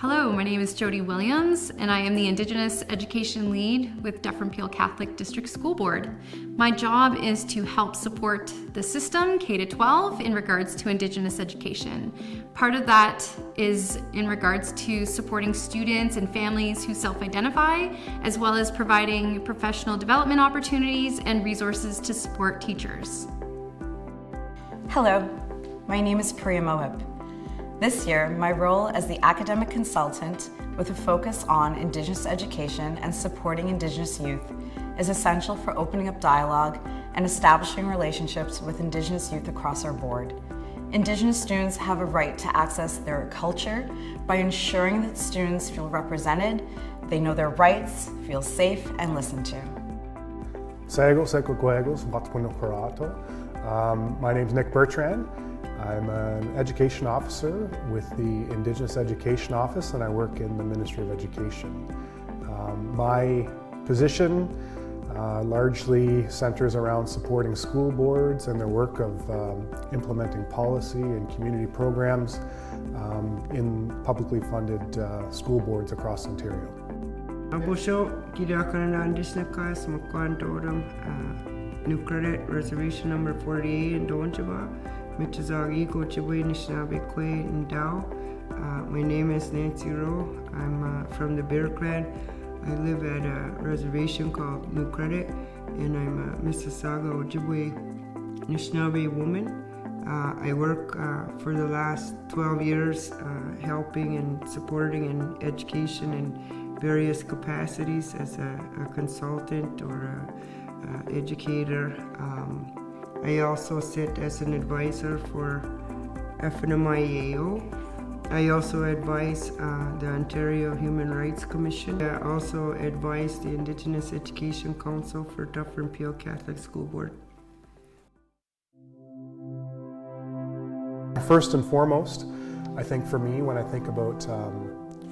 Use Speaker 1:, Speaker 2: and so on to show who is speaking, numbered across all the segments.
Speaker 1: Hello, my name is Jody Williams, and I am the Indigenous Education Lead with Dufferin Peel Catholic District School Board. My job is to help support the system, K-12, in regards to Indigenous education. Part of that is in regards to supporting students and families who self-identify, as well as providing professional development opportunities and resources to support teachers.
Speaker 2: Hello, my name is Priya Mohib. This year, my role as the academic consultant with a focus on Indigenous education and supporting Indigenous youth is essential for opening up dialogue and establishing relationships with Indigenous youth across our board. Indigenous students have a right to access their culture by ensuring that students feel represented, they know their rights, feel safe, and listened to.
Speaker 3: My name is Nick Bertrand. I'm an education officer with the Indigenous Education Office, and I work in the Ministry of Education. My position largely centers around supporting school boards and their work of implementing policy and community programs in publicly funded school boards across Ontario.
Speaker 4: New Credit, Reservation number 48 in Donjaba, Michizagi, Gochibwe, Nishnabekwe, and Dao. My name is Nancy Rowe. I'm from the Bear Clan. I live at a reservation called New Credit, and I'm a Mississauga Ojibwe Anishinaabe woman. I work for the last 12 years helping and supporting in education in various capacities as a consultant or a educator. I also sit as an advisor for FNMIAO. I also advise the Ontario Human Rights Commission. I also advise the Indigenous Education Council for Dufferin Peel Catholic School Board.
Speaker 3: First and foremost, I think for me, when I think about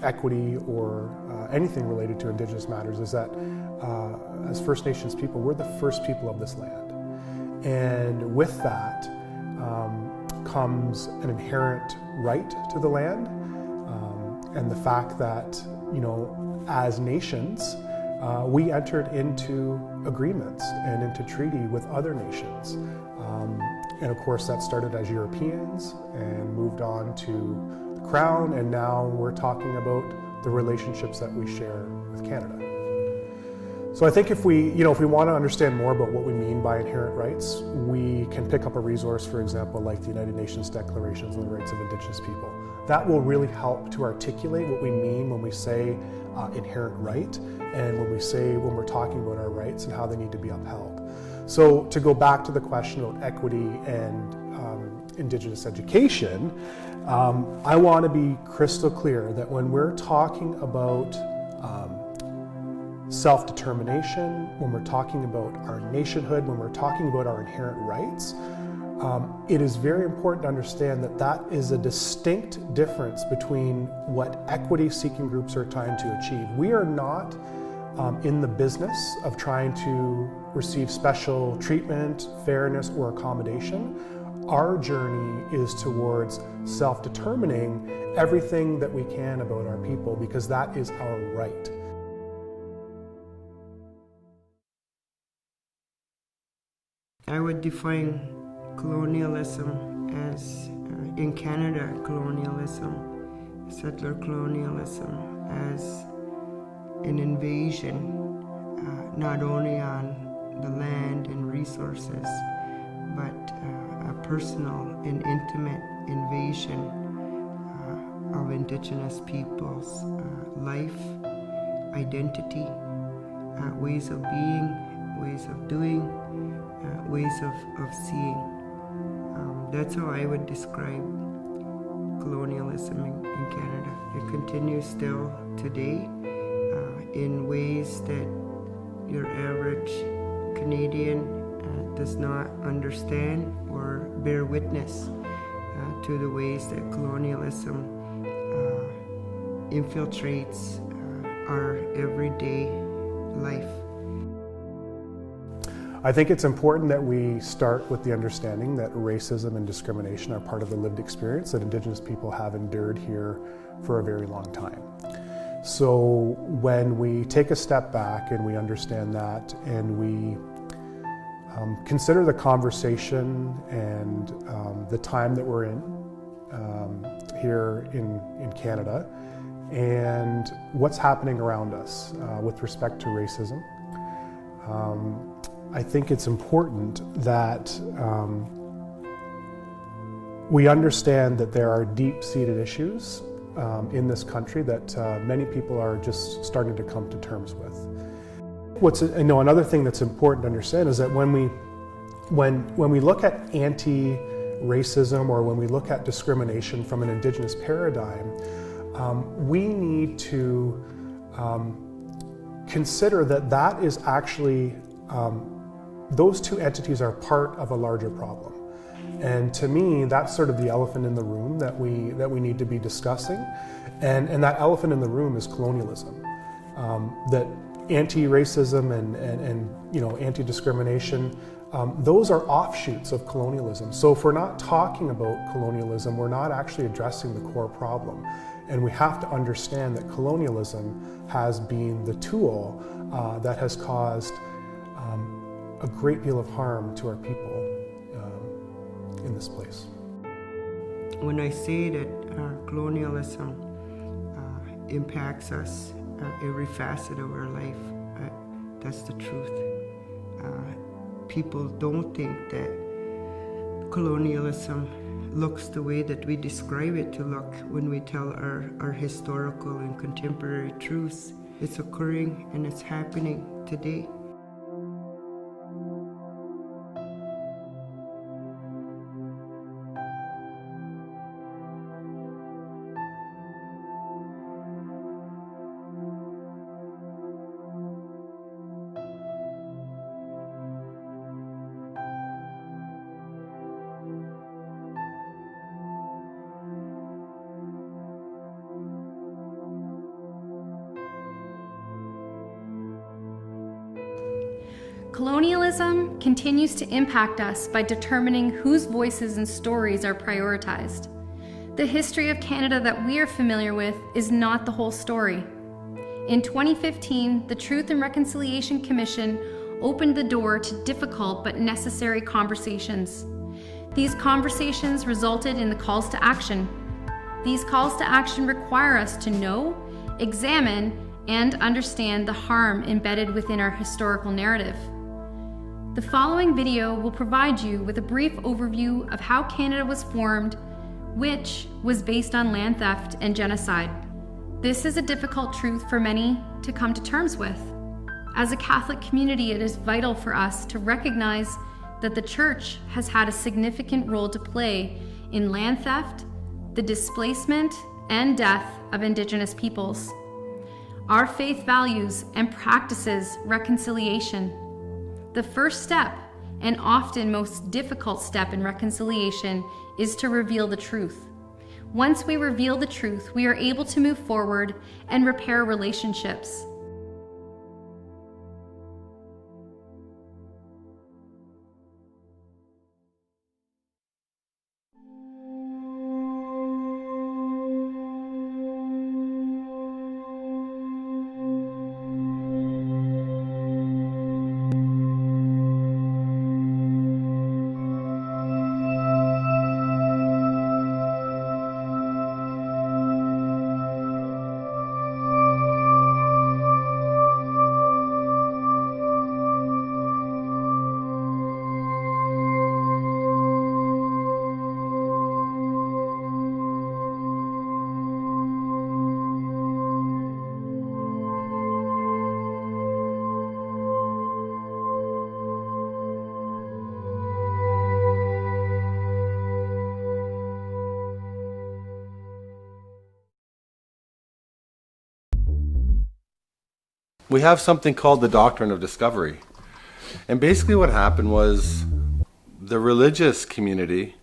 Speaker 3: equity or anything related to Indigenous matters, is that as First Nations people, we're the first people of this land. And with that comes an inherent right to the land, and the fact that, you know, as nations, we entered into agreements and into treaty with other nations. And of course that started as Europeans and moved on to the Crown, and now we're talking about the relationships that we share with Canada. So I think if we want to understand more about what we mean by inherent rights, we can pick up a resource, for example, like the United Nations Declarations on the Rights of Indigenous People. That will really help to articulate what we mean when we say inherent right, and when we're talking about our rights and how they need to be upheld. So to go back to the question about equity and Indigenous education, I want to be crystal clear that when we're talking about self-determination, when we're talking about our nationhood, when we're talking about our inherent rights, it is very important to understand that that is a distinct difference between what equity-seeking groups are trying to achieve. We are not in the business of trying to receive special treatment, fairness, or accommodation. Our journey is towards self-determining everything that we can about our people, because that is our right.
Speaker 4: I would define colonialism as, in Canada, colonialism, settler colonialism, as an invasion, not only on the land and resources, but a personal and intimate invasion of Indigenous people's life, identity, ways of being, ways of doing, ways of seeing. That's how I would describe colonialism in Canada. It continues still today in ways that your average Canadian does not understand or bear witness to the ways that colonialism infiltrates our everyday life.
Speaker 3: I think it's important that we start with the understanding that racism and discrimination are part of the lived experience that Indigenous people have endured here for a very long time. So when we take a step back and we understand that, and we consider the conversation and the time that we're in here in Canada, and what's happening around us with respect to racism, I think it's important that we understand that there are deep-seated issues in this country that many people are just starting to come to terms with. Another thing that's important to understand is that when we look at anti-racism, or when we look at discrimination from an Indigenous paradigm, we need to consider that is actually, those two entities are part of a larger problem. And to me, that's sort of the elephant in the room that we need to be discussing. And that elephant in the room is colonialism. That anti-racism and anti-discrimination, those are offshoots of colonialism. So if we're not talking about colonialism, we're not actually addressing the core problem. And we have to understand that colonialism has been the tool that has caused a great deal of harm to our people in this place.
Speaker 4: When I say that colonialism impacts us every facet of our life, that's the truth. People don't think that colonialism looks the way that we describe it to look when we tell our historical and contemporary truths. It's occurring and it's happening today.
Speaker 1: Colonialism continues to impact us by determining whose voices and stories are prioritized. The history of Canada that we are familiar with is not the whole story. In 2015, the Truth and Reconciliation Commission opened the door to difficult but necessary conversations. These conversations resulted in the calls to action. These calls to action require us to know, examine, and understand the harm embedded within our historical narrative. The following video will provide you with a brief overview of how Canada was formed, which was based on land theft and genocide. This is a difficult truth for many to come to terms with. As a Catholic community, it is vital for us to recognize that the Church has had a significant role to play in land theft, the displacement, and death of Indigenous peoples. Our faith values and practices reconciliation. The first step, and often most difficult step in reconciliation, is to reveal the truth. Once we reveal the truth, we are able to move forward and repair relationships.
Speaker 5: We have something called the Doctrine of Discovery. And basically what happened was the religious community,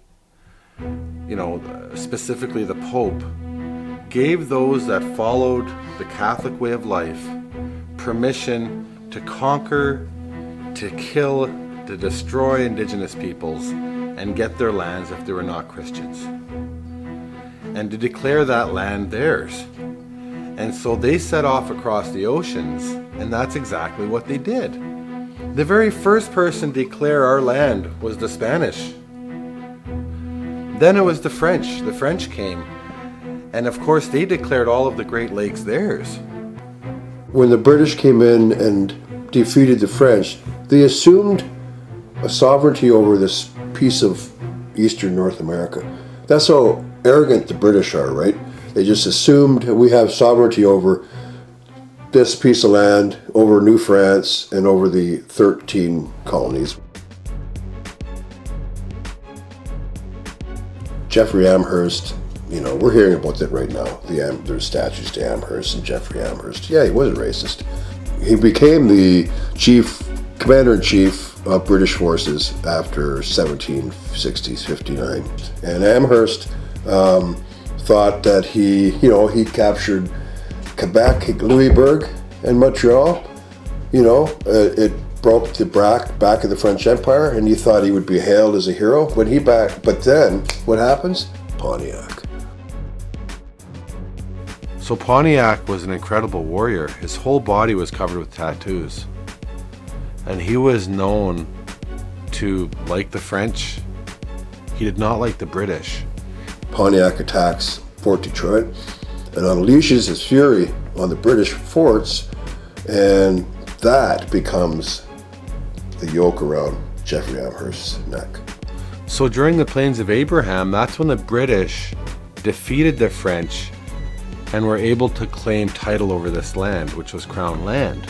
Speaker 5: specifically the Pope, gave those that followed the Catholic way of life permission to conquer, to kill, to destroy indigenous peoples and get their lands if they were not Christians, and to declare that land theirs. And so they set off across the oceans, and that's exactly what they did. The very first person to declare our land was the Spanish. Then it was the French. The French came, and of course they declared all of the Great Lakes theirs.
Speaker 6: When the British came in and defeated the French, they assumed a sovereignty over this piece of eastern North America. That's how arrogant the British are, right? They just assumed we have sovereignty over this piece of land, over New France, and over the 13 colonies. Jeffrey Amherst, we're hearing about that right now. There's statues to Amherst and Jeffrey Amherst. Yeah, he was a racist. He became the commander-in-chief of British forces after 1760s, 59. And Amherst thought that he captured Quebec, Louisbourg, and Montreal. It broke the back of the French Empire, and he thought he would be hailed as a hero when he back. But then, what happens? Pontiac.
Speaker 5: So Pontiac was an incredible warrior. His whole body was covered with tattoos. And he was known to like the French. He did not like the British.
Speaker 6: Pontiac attacks Fort Detroit and unleashes his fury on the British forts, and that becomes the yoke around Jeffrey Amherst's neck.
Speaker 5: So during the Plains of Abraham, that's when the British defeated the French and were able to claim title over this land, which was Crown land.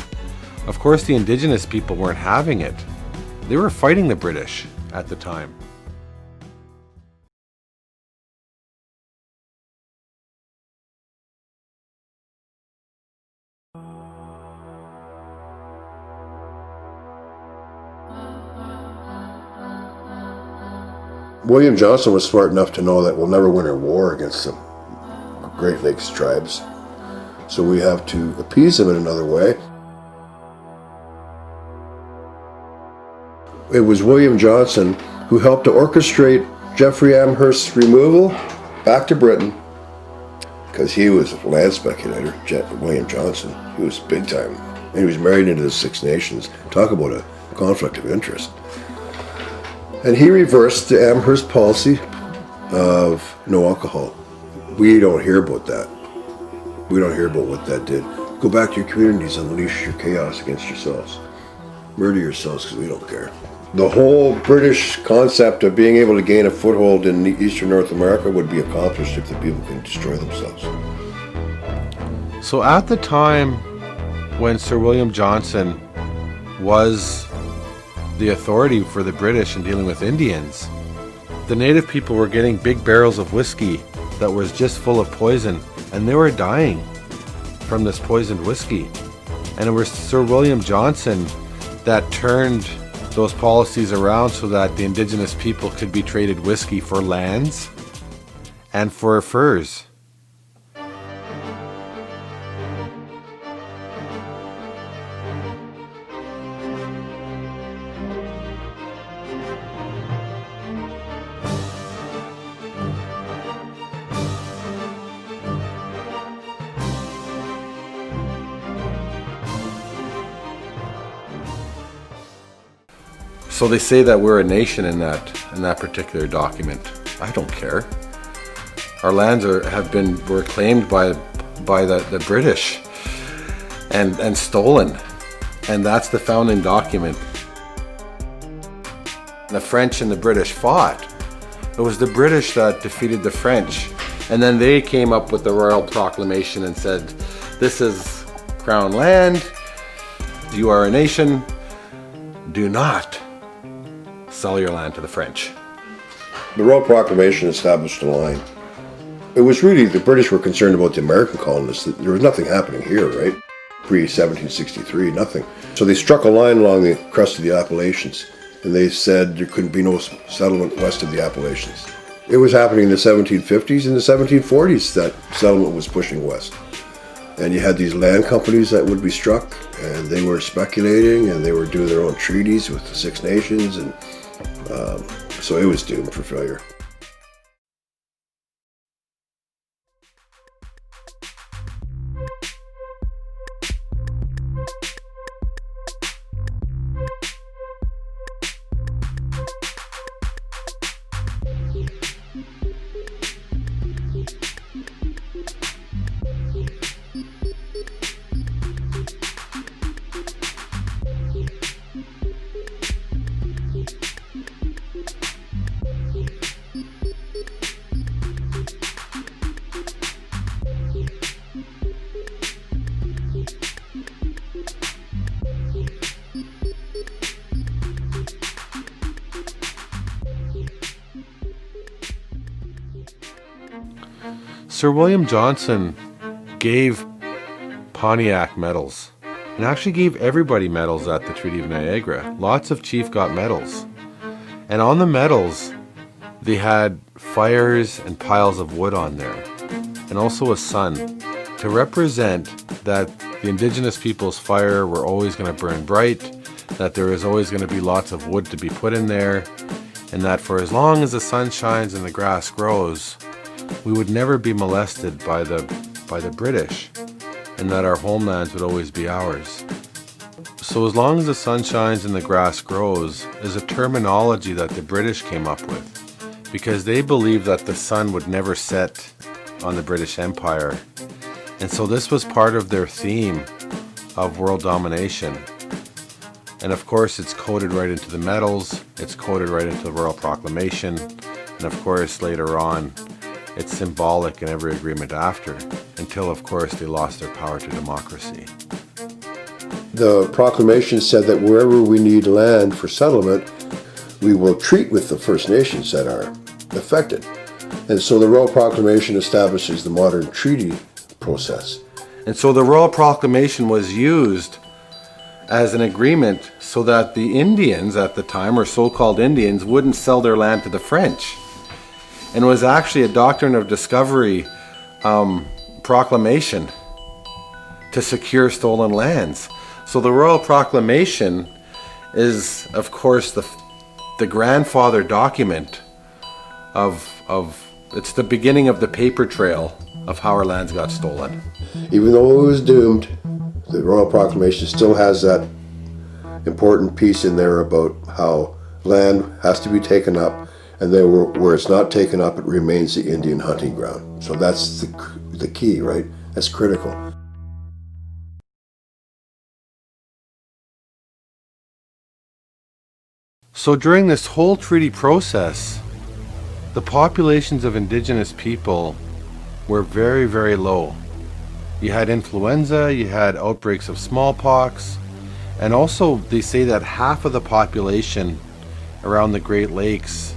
Speaker 5: Of course, the indigenous people weren't having it. They were fighting the British at the time.
Speaker 6: William Johnson was smart enough to know that we'll never win a war against the Great Lakes tribes, so we have to appease them in another way. It was William Johnson who helped to orchestrate Jeffrey Amherst's removal back to Britain, because he was a land speculator. William Johnson, he was big time, and he was married into the Six Nations. Talk about a conflict of interest. And he reversed the Amherst policy of no alcohol. We don't hear about that. We don't hear about what that did. Go back to your communities and unleash your chaos against yourselves. Murder yourselves, because we don't care. The whole British concept of being able to gain a foothold in eastern North America would be accomplished if the people can destroy themselves.
Speaker 5: So at the time when Sir William Johnson was the authority for the British in dealing with Indians, the native people were getting big barrels of whiskey that was just full of poison, and they were dying from this poisoned whiskey. And it was Sir William Johnson that turned those policies around so that the indigenous people could be traded whiskey for lands and for furs. So they say that we're a nation in that particular document. I don't care. Our lands were claimed by the British and stolen, and that's the founding document. The French and the British fought. It was the British that defeated the French, and then they came up with the Royal Proclamation and said, "This is Crown land. You are a nation. Do not sell your land to the French."
Speaker 6: The Royal Proclamation established a line. It was really, the British were concerned about the American colonists. There was nothing happening here, right? Pre-1763, nothing. So they struck a line along the crest of the Appalachians, and they said there couldn't be no settlement west of the Appalachians. It was happening in the 1750s. In the 1740s, that settlement was pushing west. And you had these land companies that would be struck, and they were speculating, and they were doing their own treaties with the Six Nations, and so it was doomed for failure.
Speaker 5: Sir William Johnson gave Pontiac medals, and actually gave everybody medals at the Treaty of Niagara. Lots of chief got medals. And on the medals, they had fires and piles of wood on there, and also a sun, to represent that the Indigenous people's fire were always going to burn bright, that there is always going to be lots of wood to be put in there, and that for as long as the sun shines and the grass grows, we would never be molested by the British, and that our homelands would always be ours. So as long as the sun shines and the grass grows is a terminology that the British came up with, because they believed that the sun would never set on the British Empire. And so this was part of their theme of world domination. And of course it's coded right into the medals, it's coded right into the Royal Proclamation, and of course later on it's symbolic in every agreement after, until of course they lost their power to democracy.
Speaker 6: The proclamation said that wherever we need land for settlement, we will treat with the First Nations that are affected. And so the Royal Proclamation establishes the modern treaty process.
Speaker 5: And so the Royal Proclamation was used as an agreement so that the Indians at the time, or so-called Indians, wouldn't sell their land to the French. And it was actually a Doctrine of Discovery proclamation to secure stolen lands. So the Royal Proclamation is, of course, the grandfather document of it's the beginning of the paper trail of how our lands got stolen.
Speaker 6: Even though it was doomed, the Royal Proclamation still has that important piece in there about how land has to be taken up, and then where it's not taken up, it remains the Indian hunting ground. So that's the key, right? That's critical.
Speaker 5: So during this whole treaty process, the populations of Indigenous people were very, very low. You had influenza, you had outbreaks of smallpox, and also they say that half of the population around the Great Lakes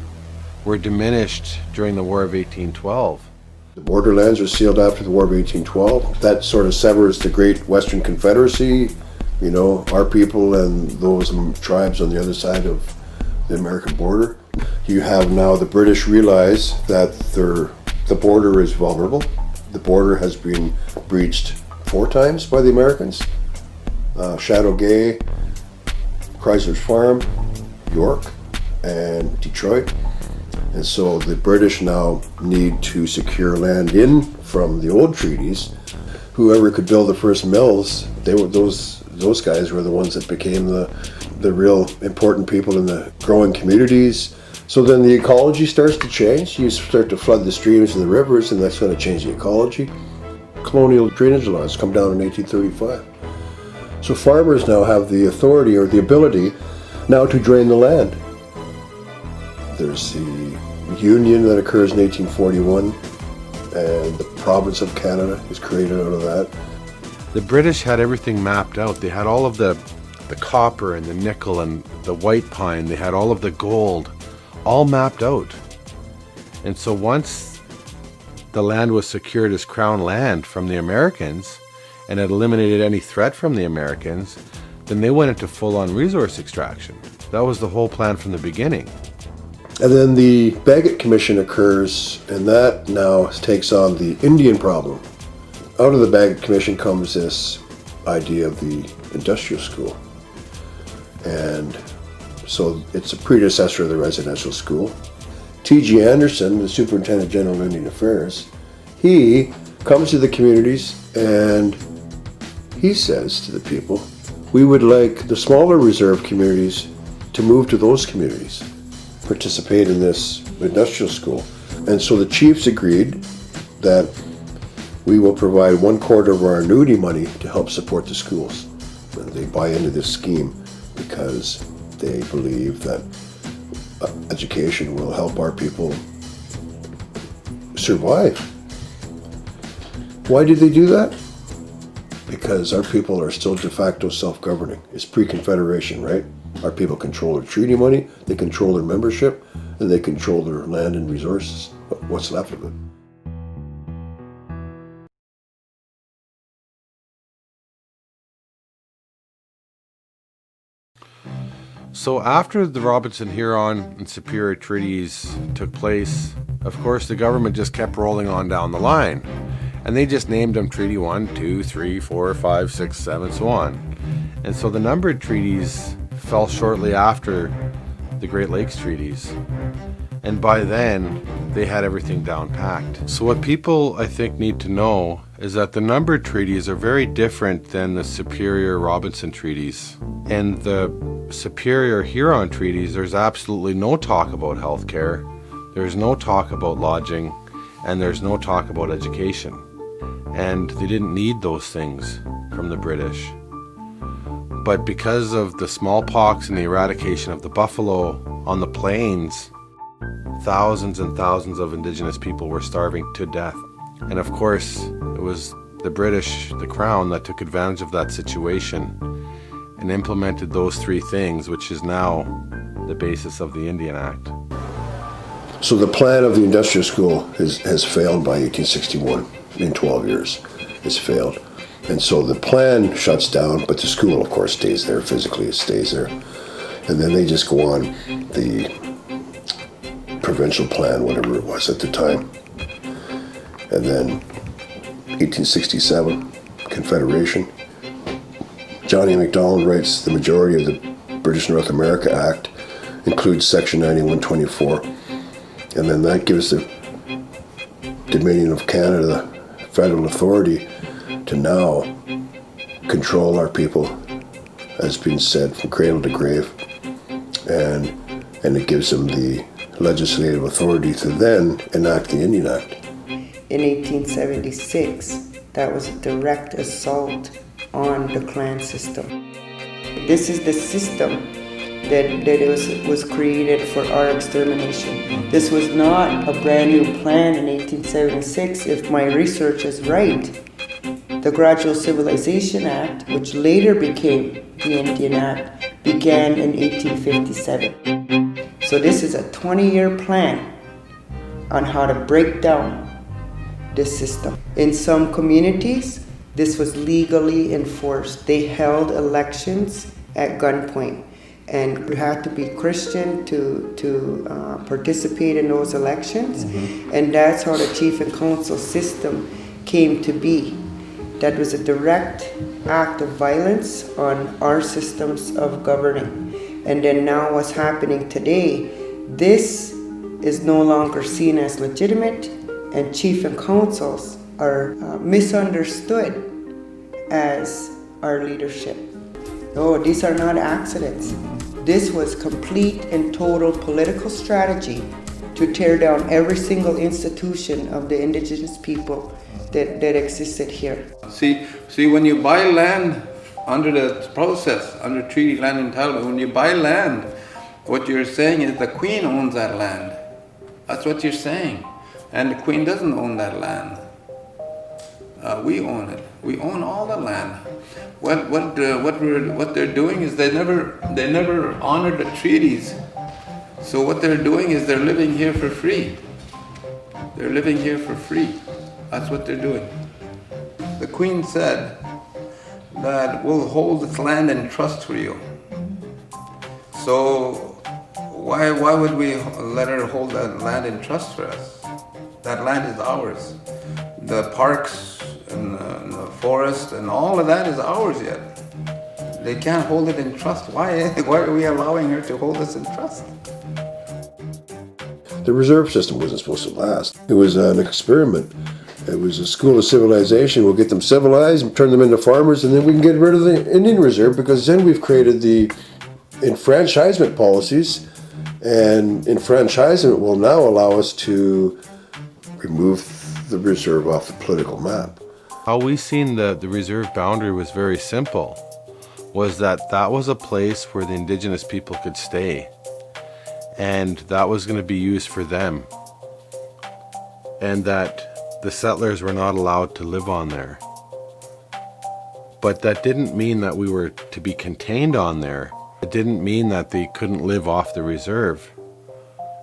Speaker 5: were diminished during the War of 1812.
Speaker 6: The borderlands were sealed after the War of 1812. That sort of severs the Great Western Confederacy, you know, our people and those tribes on the other side of the American border. You have now the British realize that the border is vulnerable. The border has been breached 4 times by the Americans. Shadow Gay, Chrysler's Farm, York, and Detroit. And so the British now need to secure land in from the old treaties. Whoever could build the first mills, they were those guys were the ones that became the real important people in the growing communities. So then the ecology starts to change. You start to flood the streams and the rivers, and that's going to change the ecology. Colonial drainage laws come down in 1835. So farmers now have the authority or the ability now to drain the land. There's the union that occurs in 1841, and the province of Canada is created out of that.
Speaker 5: The British had everything mapped out. They had all of the copper and the nickel and the white pine. They had all of the gold, all mapped out. And so once the land was secured as crown land from the Americans, and it eliminated any threat from the Americans, then they went into full-on resource extraction. That was the whole plan from the beginning.
Speaker 6: And then the Bagot Commission occurs, and that now takes on the Indian problem. Out of the Bagot Commission comes this idea of the industrial school. And so it's a predecessor of the residential school. T.G. Anderson, the Superintendent General of Indian Affairs, he comes to the communities and he says to the people, we would like the smaller reserve communities to move to those communities, participate in this industrial school. And so the chiefs agreed that we will provide 1/4 of our annuity money to help support the schools. And they buy into this scheme because they believe that education will help our people survive. Why did they do that? Because our people are still de facto self-governing. It's pre-Confederation, right? Our people control their treaty money, they control their membership, and they control their land and resources. What's left of it?
Speaker 5: So after the Robinson-Huron and Superior treaties took place, of course the government just kept rolling on down the line. And they just named them Treaty 1, 2, 3, 4, 5, 6, 7, so on. And so the numbered treaties fell shortly after the Great Lakes treaties. And by then, they had everything down packed. So what people, I think, need to know is that the numbered treaties are very different than the Superior Robinson treaties. And the Superior Huron treaties, there's absolutely no talk about healthcare, there's no talk about lodging, and there's no talk about education. And they didn't need those things from the British. But because of the smallpox and the eradication of the buffalo on the plains, thousands and thousands of Indigenous people were starving to death. And of course, it was the British, the Crown, that took advantage of that situation and implemented those three things, which is now the basis of the Indian Act.
Speaker 6: So the plan of the industrial school has failed by 1861. In 12 years, it's failed. And so the plan shuts down, but the school, of course, stays there. Physically, it stays there. And then they just go on the provincial plan, whatever it was at the time. And then 1867, Confederation. Johnny MacDonald writes the majority of the British North America Act includes Section 9124. And then that gives the Dominion of Canada federal authority to now control our people, as been said, from cradle to grave. And it gives them the legislative authority to then enact the Indian Act.
Speaker 4: In 1876, that was a direct assault on the clan system. This is the system that was created for our extermination. This was not a brand new plan in 1876, if my research is right. The Gradual Civilization Act, which later became the Indian Act, began in 1857. So this is a 20-year plan on how to break down this system. In some communities, this was legally enforced. They held elections at gunpoint. And you had to be Christian to participate in those elections. Mm-hmm. And that's how the chief and council system came to be. That was a direct act of violence on our systems of governing. And then now what's happening today, this is no longer seen as legitimate, and chief and councils are misunderstood as our leadership. No, these are not accidents. This was complete and total political strategy to tear down every single institution of the Indigenous people that existed here.
Speaker 7: See, when you buy land under the process, under treaty land entitlement, when you buy land, what you're saying is the Queen owns that land. That's what you're saying. And the Queen doesn't own that land. We own it. We own all the land. What they're doing is they never honored the treaties. So what they're doing is they're living here for free. They're living here for free. That's what they're doing. The Queen said that we'll hold this land in trust for you. So why would we let her hold that land in trust for us? That land is ours. The parks and the forest and all of that is ours yet. They can't hold it in trust. Why? Why are we allowing her to hold us in trust?
Speaker 6: The reserve system wasn't supposed to last. It was an experiment. It was a school of civilization. We'll get them civilized and turn them into farmers, and then we can get rid of the Indian Reserve, because then we've created the enfranchisement policies, and enfranchisement will now allow us to remove the reserve off the political map.
Speaker 5: How we seen the reserve boundary was very simple, was that was a place where the Indigenous people could stay, and that was going to be used for them, and that the settlers were not allowed to live on there. But that didn't mean that we were to be contained on there. It didn't mean that they couldn't live off the reserve.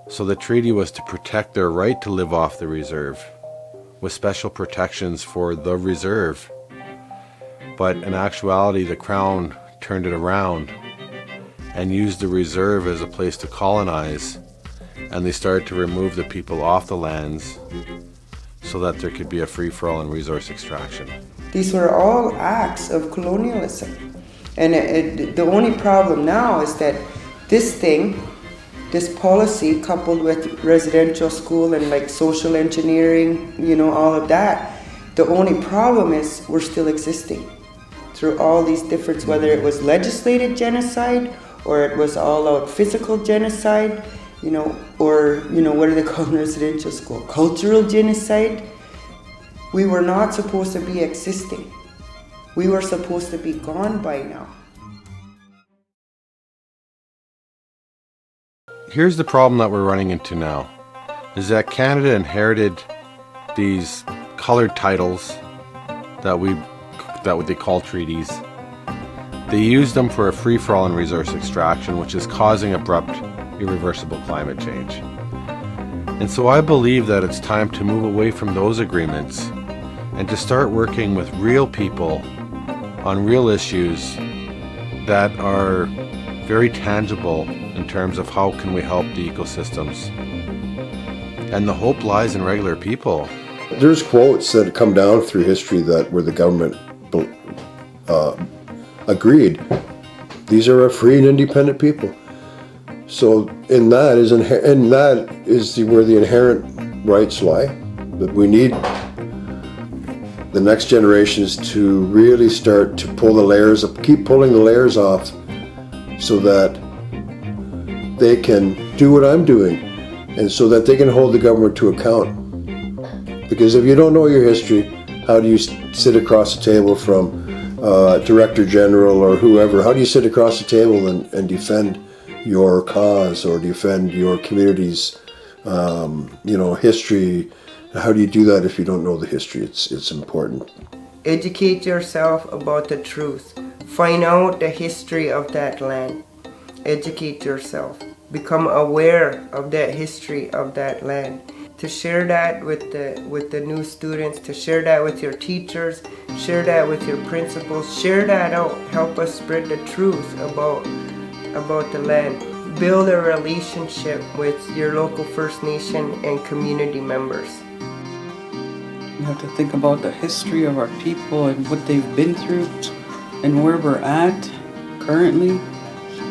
Speaker 5: So the treaty was to protect their right to live off the reserve, with special protections for the reserve. But in actuality, the Crown turned it around and used the reserve as a place to colonize, and they started to remove the people off the lands so that there could be a free-for-all and resource extraction.
Speaker 4: These were all acts of colonialism. And the only problem now is that this policy coupled with residential school and like social engineering, all of that, the only problem is we're still existing through all these different, whether it was legislated genocide or it was all-out physical genocide, or what do they call residential school? Cultural genocide. We were not supposed to be existing. We were supposed to be gone by now.
Speaker 5: Here's the problem that we're running into now, is that Canada inherited these colored titles that what they call treaties. They used them for a free-for-all and resource extraction, which is causing abrupt, irreversible climate change. And so I believe that it's time to move away from those agreements and to start working with real people on real issues that are very tangible in terms of how can we help the ecosystems. And the hope lies in regular people.
Speaker 6: There's quotes that come down through history that where the government agreed. These are a free and independent people. So in that is where the inherent rights lie. That we need the next generations to really start to pull the layers up, keep pulling the layers off, so that they can do what I'm doing, and so that they can hold the government to account. Because if you don't know your history, how do you sit across the table from Director General or whoever? How do you sit across the table and defend your cause or defend your community's history? How do you do that if you don't know the history? It's important.
Speaker 4: Educate yourself about the truth. Find out the history of that land. Educate yourself. Become aware of that history of that land. To share that with the new students, to share that with your teachers, share that with your principals, share that out. Help us spread the truth about the land. Build a relationship with your local First Nation and community members.
Speaker 8: We have to think about the history of our people and what they've been through and where we're at currently.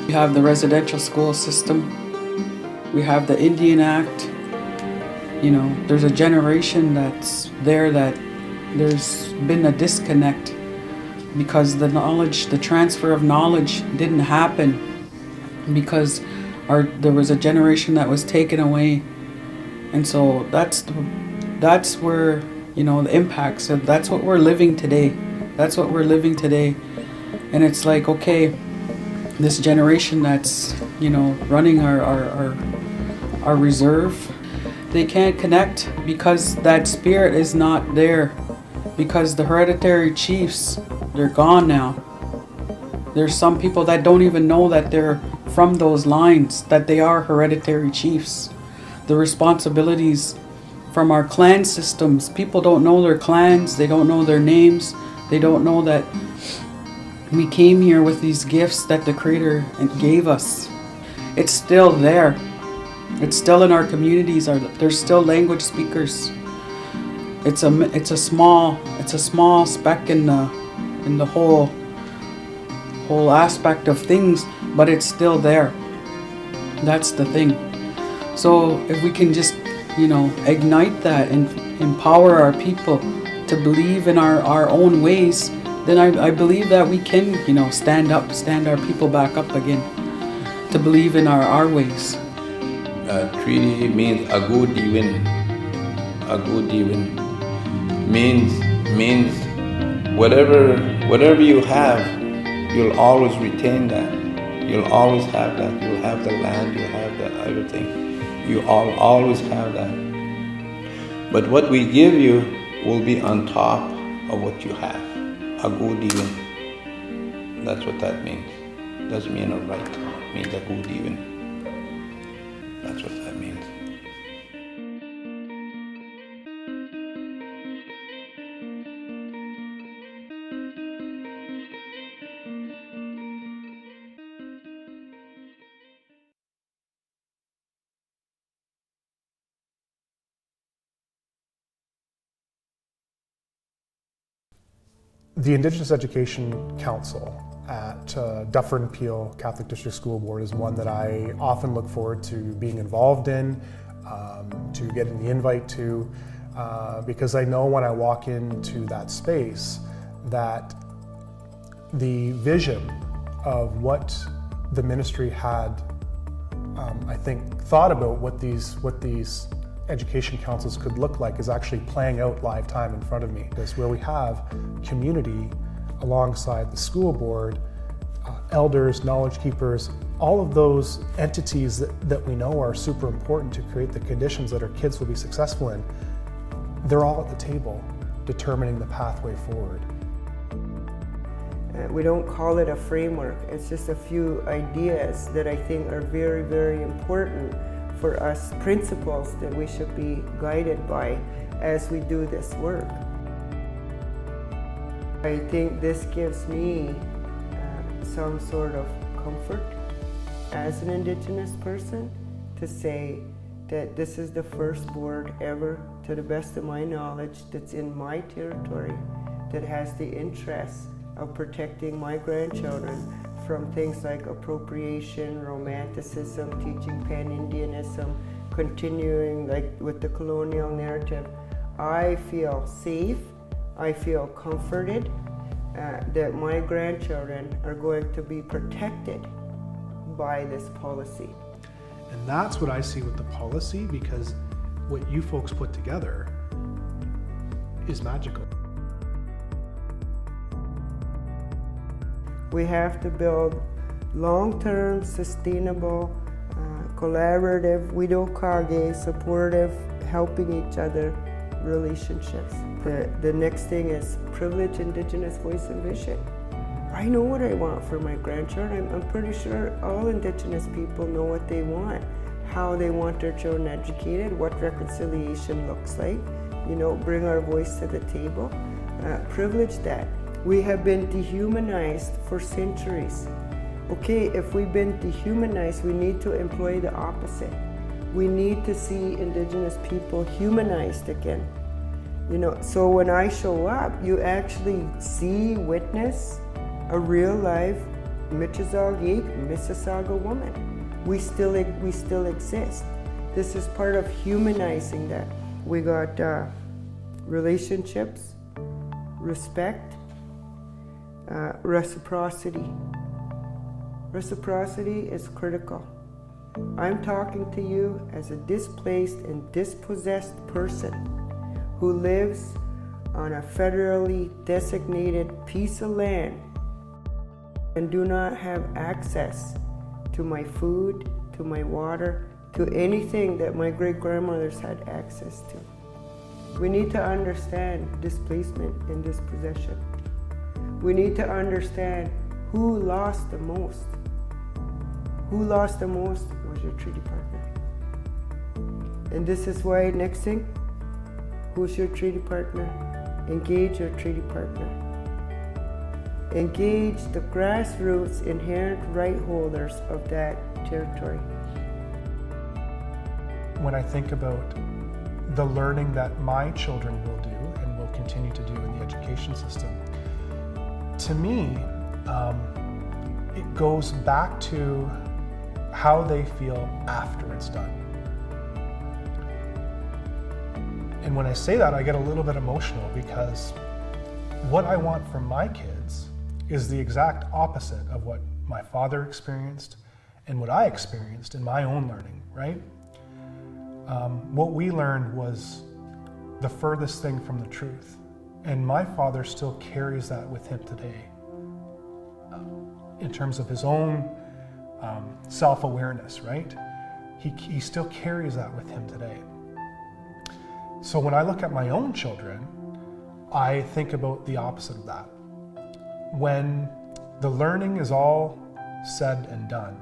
Speaker 8: We have the residential school system. We have the Indian Act. There's a generation that's there that there's been a disconnect because the transfer of knowledge didn't happen because there was a generation that was taken away. And so that's where, the impacts of, that's what we're living today. That's what we're living today. And it's like, okay, this generation that's, running our reserve, they can't connect because that spirit is not there. Because the hereditary chiefs, they're gone now. There's some people that don't even know that they're from those lines, that they are hereditary chiefs. The responsibilities from our clan systems, people don't know their clans, they don't know their names, they don't know that we came here with these gifts that the Creator gave us. It's still there. It's still in our communities. There's still language speakers. It's a small speck in the whole whole aspect of things, but it's still there. That's the thing. So if we can just, ignite that and empower our people to believe in our own ways, then I believe that we can, stand our people back up again to believe in our ways.
Speaker 7: Treaty means agudivin. Agudivin means whatever you have, you'll always retain that. You'll always have that. You'll have the land, you'll have the everything. You always have that. But what we give you will be on top of what you have. Agudivin. That's what that means. Doesn't mean a right. It means agudivin. That's what that means.
Speaker 3: The Indigenous Education Council at Dufferin Peel Catholic District School Board is one that I often look forward to being involved in, to getting the invite to, because I know when I walk into that space that the vision of what the ministry had, I think, thought about what these education councils could look like is actually playing out live time in front of me. It's where we have community alongside the school board, elders, knowledge keepers, all of those entities that we know are super important to create the conditions that our kids will be successful in. They're all at the table determining the pathway forward.
Speaker 4: We don't call it a framework. It's just a few ideas that I think are very, very important for us, principles that we should be guided by as we do this work. I think this gives me some sort of comfort as an Indigenous person to say that this is the first board ever, to the best of my knowledge, that's in my territory that has the interest of protecting my grandchildren from things like appropriation, romanticism, teaching pan-Indianism, continuing like with the colonial narrative. I feel safe, I feel comforted that my grandchildren are going to be protected by this policy.
Speaker 3: And that's what I see with the policy, because what you folks put together is magical.
Speaker 4: We have to build long-term, sustainable, collaborative, widokage, supportive, helping each other relationships. The next thing is privilege, Indigenous voice and vision. I know what I want for my grandchildren. I'm pretty sure all Indigenous people know what they want, how they want their children educated, what reconciliation looks like, bring our voice to the table, privilege that. We have been dehumanized for centuries. Okay, if we've been dehumanized, we need to employ the opposite. We need to see Indigenous people humanized again. So when I show up, you actually see, witness a real life Mississauga woman. We still exist. This is part of humanizing that. We got relationships, respect, reciprocity. Reciprocity is critical. I'm talking to you as a displaced and dispossessed person who lives on a federally designated piece of land and do not have access to my food, to my water, to anything that my great-grandmothers had access to. We need to understand displacement and dispossession. We need to understand who lost the most. Who lost the most was your treaty partner. And this is why, next thing, who's your treaty partner? Engage your treaty partner. Engage the grassroots inherent right holders of that territory.
Speaker 3: When I think about the learning that my children will do and will continue to do in the education system, to me, it goes back to how they feel after it's done. And when I say that, I get a little bit emotional, because what I want from my kids is the exact opposite of what my father experienced and what I experienced in my own learning, right? What we learned was the furthest thing from the truth. And my father still carries that with him today, in terms of his own self-awareness, right? He still carries that with him today. So when I look at my own children, I think about the opposite of that. When the learning is all said and done,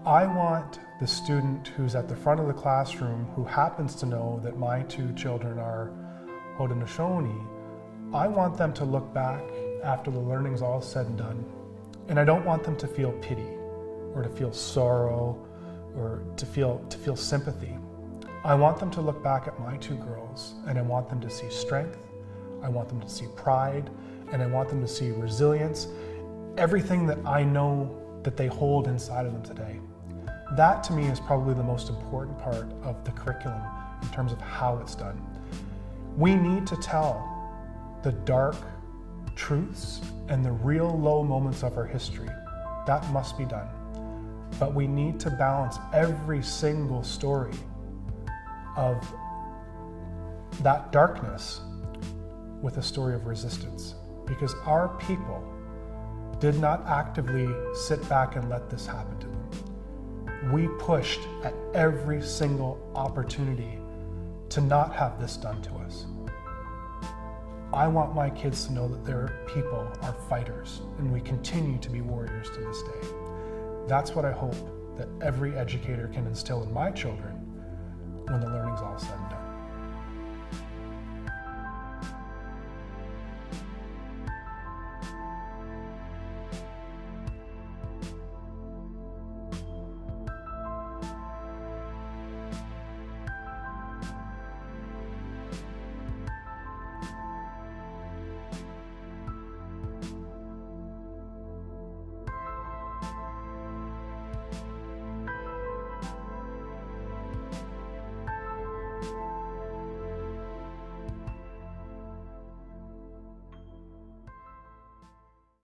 Speaker 3: I want the student who's at the front of the classroom, who happens to know that my two children are Haudenosaunee, I want them to look back after the learning's all said and done, and I don't want them to feel pity or to feel sorrow or to feel sympathy. I want them to look back at my two girls, and I want them to see strength, I want them to see pride, and I want them to see resilience, everything that I know that they hold inside of them today. That to me is probably the most important part of the curriculum in terms of how it's done. We need to tell the dark truths and the real low moments of our history. That must be done. But we need to balance every single story of that darkness with a story of resistance, because our people did not actively sit back and let this happen to them. We pushed at every single opportunity to not have this done to us. I want my kids to know that their people are fighters, and we continue to be warriors to this day. That's what I hope that every educator can instill in my children when the learning's all said and done.